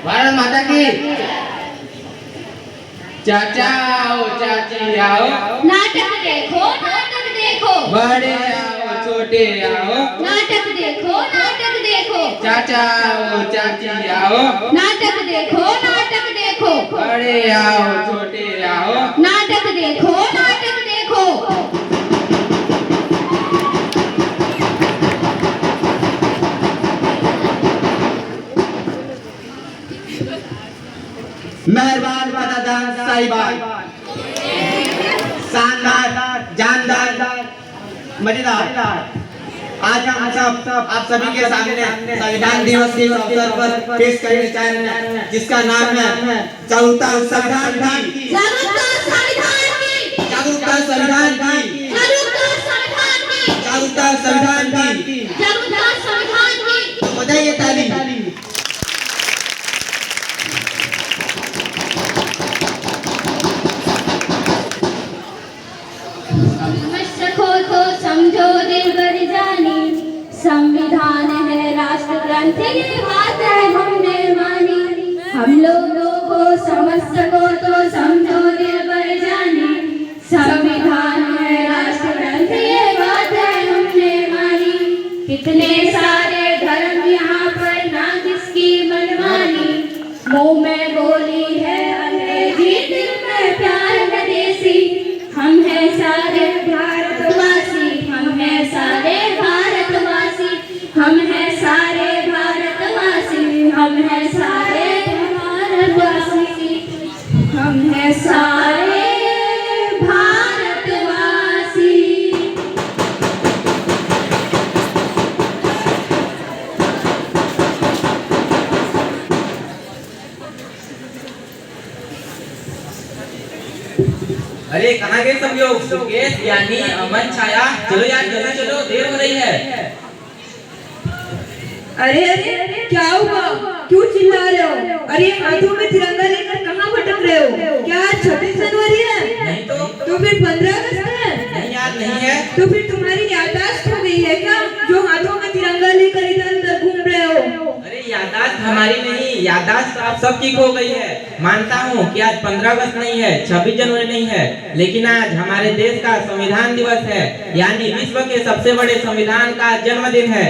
भारत माता की। चाचा आओ, चाची आओ, नाटक देखो, नाटक देखो। बड़े आओ, छोटे आओ, नाटक देखो, नाटक देखो। चाचा आओ, चाची आओ, नाटक देखो, नाटक देखो। बड़े आओ, छोटे आओ, नाटक देखो, नाटक देखो। मेहरबान वफादार साहिबान, शानदार, जानदार, मजेदार। आज हम सब आप सभी के सामने संविधान दिवस के अवसर पर पेश करने जा रहे हैं, जिसका नाम है जागरूकता संविधान की। जागरूकता संविधान की। जागरूकता संविधान की। जागरूकता संविधान की। जागरूकता संविधान की। जागरूकता संविधान की। तो बजाइए ताली। समझो तो समझो दिल भर जानी, संविधान है राष्ट्र ग्रंथ, ये बात है हमने मानी। हम लोगों को समझ सको तो समझो दिल भर जानी, संविधान है राष्ट्र ग्रंथ, ये बात है हमने मानी। कितने सारे धर्म यहाँ पर ना जिसकी मनमानी, मुंह में बोली है अंग्रेजी, दिल में प्यार है देसी। हम हैं सारे भारतवासी, हम हैं सारे भारतवासी, हम हैं सारे भारतवासी, हम हैं सारे भारतवासी, हम हैं सारे भारतवासी। अरे कहाँ गए सब लोग? सुकेश, यानी, अमन, छाया, चलो यार जल्दी चलो, देर हो रही है। अरे अरे क्या हुआ? क्यों चिल्ला रहे हो? अरे हाथों में तिरंगा लेकर कहाँ भटक रहे हो? क्या आज 26 जनवरी है? नहीं तो फिर 15 अगस्त है? नहीं यार, नहीं है। तो फिर तुम्हारी याददाश्त हो गई है क्या, जो हाथों में तिरंगा लेकर इधर उधर घूम रहे हो? अरे याददाश्त हमारी नहीं, याददाश्त आप सबकी खो गई है। मानता हूँ कि आज 15 अगस्त नहीं है, 26 जनवरी नहीं है, लेकिन आज हमारे देश का संविधान दिवस है, यानी विश्व के सबसे बड़े संविधान का जन्मदिन है।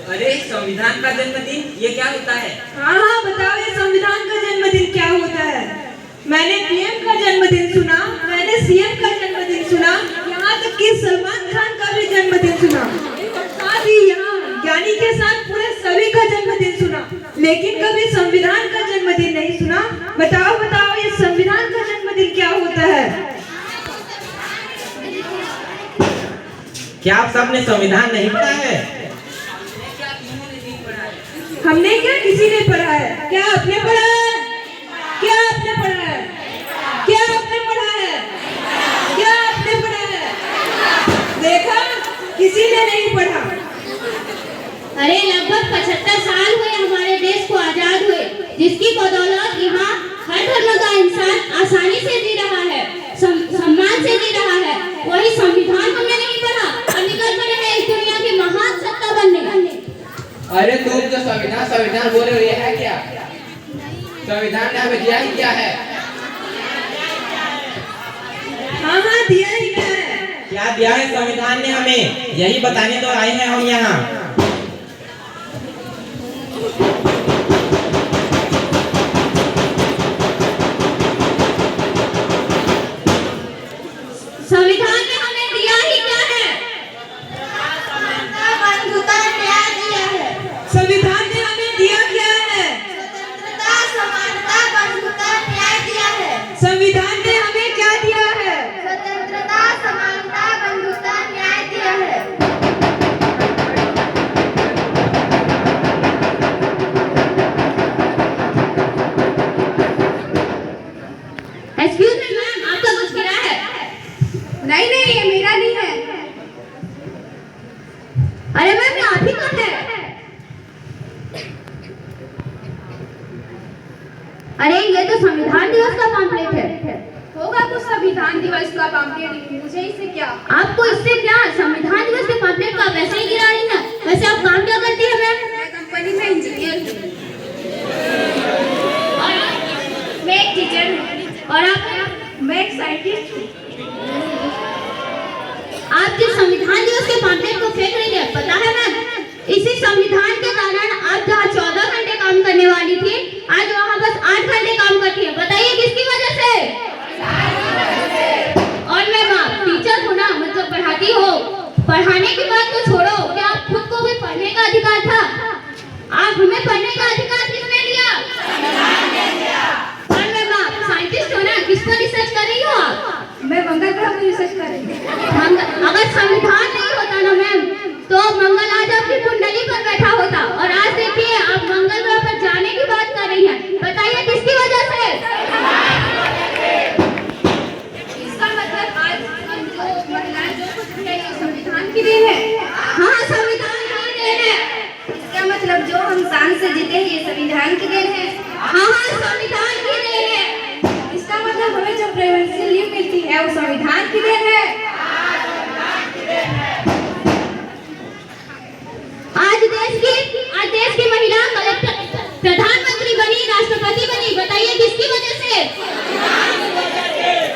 अरे संविधान का जन्मदिन, ये क्या होता है? हाँ बताओ, ये संविधान का जन्मदिन क्या होता है? मैंने पीएम का जन्मदिन सुना, मैंने सीएम का जन्मदिन सुना, यहाँ तक कि सलमान खान का भी जन्मदिन सुना, साथ ही यहाँ ज्ञानी के साथ पूरे सभी का जन्मदिन सुना, लेकिन कभी संविधान का जन्मदिन नहीं सुना। बताओ बताओ, ये संविधान का जन्मदिन क्या होता है? क्या आप सबने संविधान नहीं पढ़ा है? हमने क्या, किसी ने पढ़ा है? क्या आपने पढ़ा है? क्या आपने पढ़ा है? क्या आपने पढ़ा है? क्या आपने पढ़ा है? देखा, किसी ने नहीं पढ़ा। अरे लगभग 75 साल हुए हमारे देश को आजाद हुए, जिसकी बदौलत यहाँ हर धर्म का इंसान आसानी से जी रहा है, सम्मान से जी रहा है। वही संविधान हमने नहीं पढ़ा और निकल पड़े हैं इस दुनिया की महान सत्ता बनने। अरे तुम जो संविधान संविधान बोल रहे हो, ये है क्या? संविधान ने हमें दिया ही क्या है? हाँ दिया ही क्या है? क्या दिया है संविधान ने हमें, यही बताने तो आए हैं हम यहाँ। संविधान ने हमें दिया ही क्या है? समानता, बंधुता, न्याय दिया है। संविधान ने हमें दिया क्या है? स्वतंत्रता, समानता, बंधुता, न्याय दिया है। संविधान ने हमें क्या दिया है? स्वतंत्रता, समानता, बंधुता, न्याय दिया है। एक्सक्यूज मी मैम, आपका कुछ गिरा है? नहीं नहीं, ये मेरा नहीं है। अरे मैम, ये आप ही का है। अरे ये तो संविधान दिवस का पम्फलेट है। होगा तो संविधान दिवस का पम्फलेट, मुझे इससे क्या? आपको इससे क्या? संविधान दिवस के पम्फलेट का वैसे ही गिरा रही ना। वैसे आप काम क्या करती है मैम? मैं कंपनी में इंजीनियर हूँ। मैं एक साइंटिस्ट हूँ। आप जो संविधान दिवस के पैम्फलेट को फेंक रही है, पता है मैम, इसी संविधान के कारण आप जहाँ 14 घंटे काम करने वाली थी, आज वहाँ बस 8 घंटे काम करती है। बताइए किसकी वजह से? और मैम आप टीचर हो ना, मतलब पढ़ाती हो, पढ़ाने की बात तो छोड़ो, क्या आप खुद को भी पढ़ने का अधिकार था? आप हमें पढ़ने का अधिकार किसने दिया? और मैम आप साइंटिस्ट हो ना, किस पर रिसर्च कर रही हो आप? मैं मंगल ग्रह पर रिसर्च कर रही हूँ। अगर संविधान नहीं होता ना मैम, तो मंगल आज आपकी कुंडली पर बैठा होता, और आज देखिए आप मंगल ग्रह पर जाने की बात कर रही हैं। बताइए किसकी वजह से? इसका मतलब आज हम जो महिलाएं जो कुछ भी है, ये संविधान की देन है। हाँ, संविधान की देन है। इसका मतलब जो हम सांस से जीते हैं, ये संविधान की देन है। हाँ, संविधान की देन है। इसका मतलब हमें जो प्रेगनेंसी लीव मिलती है, वो संविधान की देन है। आज देश की महिला कलेक्टर, प्रधानमंत्री बनी, राष्ट्रपति बनी। बताइए किसकी वजह से?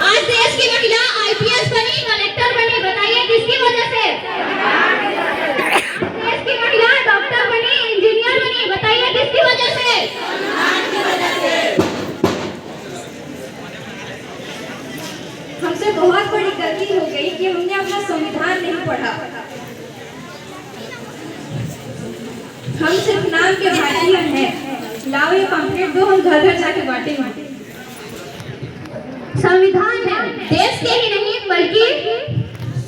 आज देश की महिला आईपीएस बनी, कलेक्टर बनी। बताइए किसकी वजह से? देश की महिला डॉक्टर बनी, इंजीनियर बनी। बताइए किसकी वजह से? हमसे बहुत बड़ी गलती हो गई कि हमने अपना संविधान नहीं पढ़ा। हम सिर्फ नाम के भारतीय हैं। लाओ ये पैम्फलेट दो, हम घर घर जाके बांटेंगे। संविधान में देश के ही नहीं बल्कि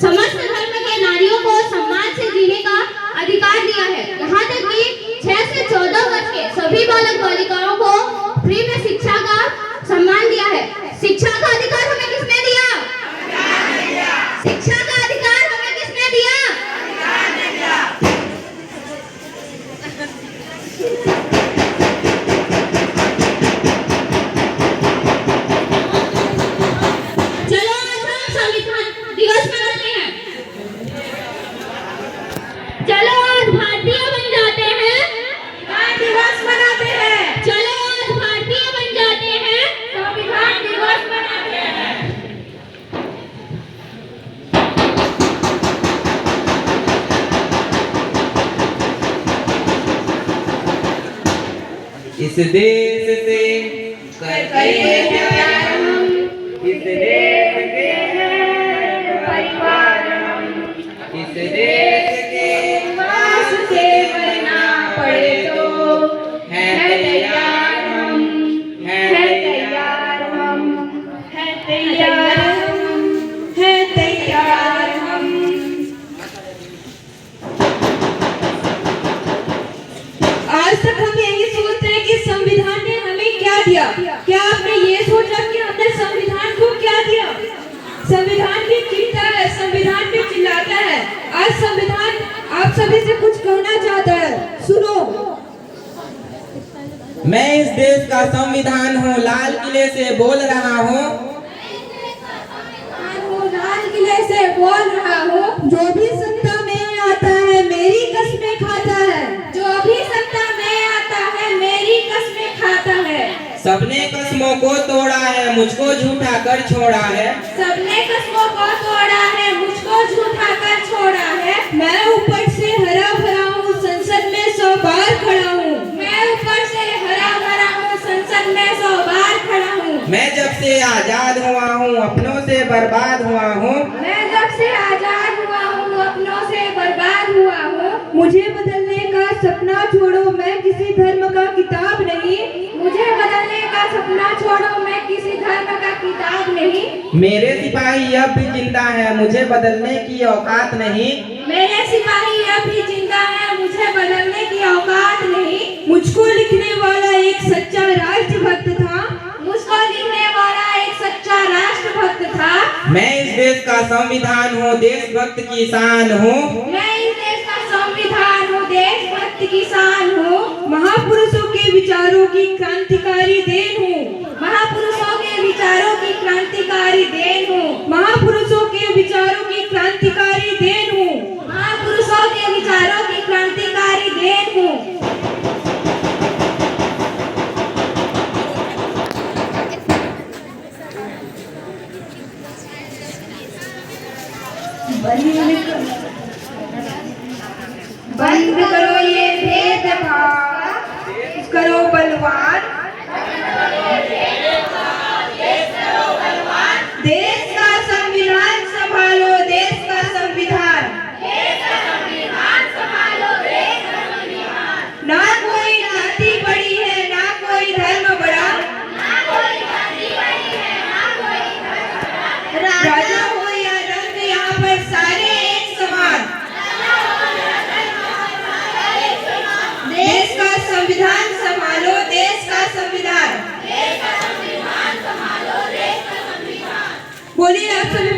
समस्त धर्म के नारियों को सम्मान से जीने का अधिकार दिया है। यहाँ तक कि 6 से 14 वर्ष के सभी बालक बालिकाओं को फ्री में शिक्षा का सम्मान दिया है। शिक्षा का अधिकार हमें किसने दिया? शिक्षा का अधिकार हमें किसने दिया? चलो आज हम संविधान दिवस मनाते हैं। चलो आज भारतीय बन जाते हैं, संविधान दिवस मनाते हैं। चलो आज भारतीय बन जाते हैं, संविधान दिवस मनाते हैं। इस देश से करते हैं प्यार हम, इस देश के हैं परिवार हम, इस देश के वास्ते मरना पड़े तो है तैयार हम, है तैयार हम, है तैयार हम, है तैयार हम। आज तक हम यही सोचते हैं कि संविधान ने हमें क्या दिया। क्या आपने ये सोचा कि हमने संविधान को क्या दिया? संविधान भी चीखता है, संविधान भी चिल्लाता है। आज संविधान आप सभी से कुछ कहना चाहता है, सुनो। मैं इस देश का संविधान हूँ, लाल किले से बोल रहा हूँ। लाल किले से बोल रहा हूँ। जो भी सत्ता में आता है मेरी कस्में खाता है। जो भी सत्ता में आता है मेरी कस्में खाता है। सबने कस्मों को तोड़ा है, मुझको झूठा कर छोड़ा है। सबने कस्मों को तोड़ा है, मुझको झूठा कर छोड़ा है। मैं ऊपर से हरा भरा हूँ, संसद में 100 बार खड़ा हूँ। मैं ऊपर से हरा भरा हूँ, संसद में 100 बार खड़ा हूँ। मैं जब से आजाद हुआ हूँ, अपनों से बर्बाद हुआ हूँ। मैं जब से आजाद हुआ हूँ, अपनों से बर्बाद हुआ हूँ। मुझे बदलने का सपना छोड़ो, मैं किसी धर्म का किताब नहीं। मुझे बदलने का सपना छोड़ो, मैं किसी धर्म का किताब नहीं। मेरे सिपाही अब भी जिंदा है, मुझे बदलने की औकात नहीं। मेरे सिपाही अब भी जिंदा है, मुझे बदलने की औकात नहीं। मुझको लिखने वाला एक सच्चा राष्ट्रभक्त था। मुझको लिखने वाला एक सच्चा राष्ट्रभक्त था। मैं इस देश का संविधान हूँ, देशभक्त की शान हूँ। मैं इस देश का संविधान हूँ, देशभक्त की शान हूँ। महापुरुषों के विचारों की क्रांतिकारी देन हूँ। महापुरुषों के विचारों की क्रांतिकारी देन हूँ। महापुरुषों के विचारों की क्रांतिकारी देन हूँ। महापुरुषों के विचारों की क्रांतिकारी देन हूँ। बोलिए आप सभी